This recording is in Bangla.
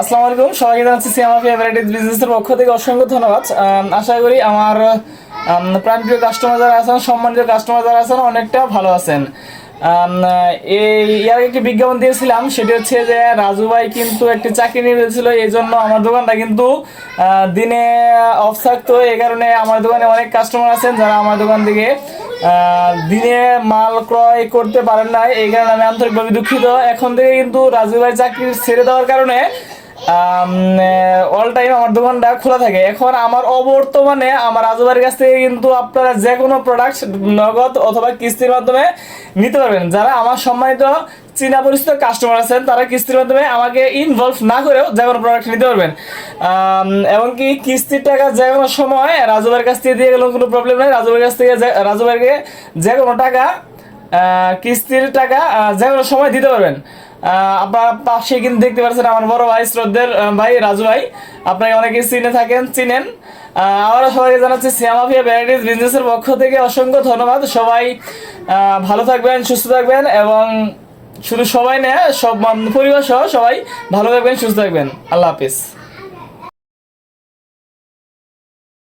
আসসালামু আলাইকুম, সবাইকে জানাচ্ছি সিয়ামা ফেভারিটিস বিজনেসের পক্ষ থেকে অসংখ্য ধন্যবাদ। আশা করি আমার প্রাণপ্রিয় কাস্টমার যারা আছেন, সম্মানিত কাস্টমার যারা আছেন, অনেকটা ভালো আছেন। এর একটি বিজ্ঞাপন দিয়েছিলাম, সেটি হচ্ছে যে রাজু ভাই কিন্তু একটি চাকরি নিয়েছিল, এই জন্য আমার দোকানটা কিন্তু দিনে অফ থাকতো। এই কারণে আমার দোকানে অনেক কাস্টমার আছেন যারা আমার দোকান থেকে দিনে মাল ক্রয় করতে পারেন না। এই কারণে আমি আন্তরিকভাবে দুঃখিত। এখন থেকে কিন্তু রাজু ভাই চাকরি ছেড়ে দেওয়ার কারণে অল টাইম আমার দোকানটা খোলা থাকে। এখন আমার অবর্তমানে আমার রাজুবাইয়ের কাছ থেকে কিন্তু আপনারা যে কোনো প্রোডাক্ট নগদ অথবা কিস্তির মাধ্যমে নিতে পারবেন। যারা আমার সম্মানিত চীনা পরিচিত কাস্টমার আছেন, তারা কিস্তির মাধ্যমে আমাকে ইনভলভ না করেও যে কোনো প্রোডাক্ট নিতে পারবেন। এবং কি কিস্তির টাকা যে কোনো সময় রাজুবাইয়ের কাছ থেকে দিয়ে গেলেও কোনো প্রবলেম নেই। রাজুবাইয়ের কাছ থেকে রাজুবাইকে যে কোনো টাকা কিস্তির টাকা যে কোনো সময় দিতে পারবেন। আপনার পাশে কিন্তু দেখতে পাচ্ছেন আমার বড় ভাই, শ্রদ্ধের ভাই রাজু ভাই। আপনাকে অনেকে চিনেন। আমরা সবাইকে জানাচ্ছি সিয়ামা ভ্যারাইটিস বিজনেসের পক্ষ থেকে অসংখ্য ধন্যবাদ। সবাই ভালো থাকবেন, সুস্থ থাকবেন, এবং শুধু সবাই না, সব পরিবার সহ সবাই ভালো থাকবেন, সুস্থ থাকবেন। আল্লাহ হাফিজ।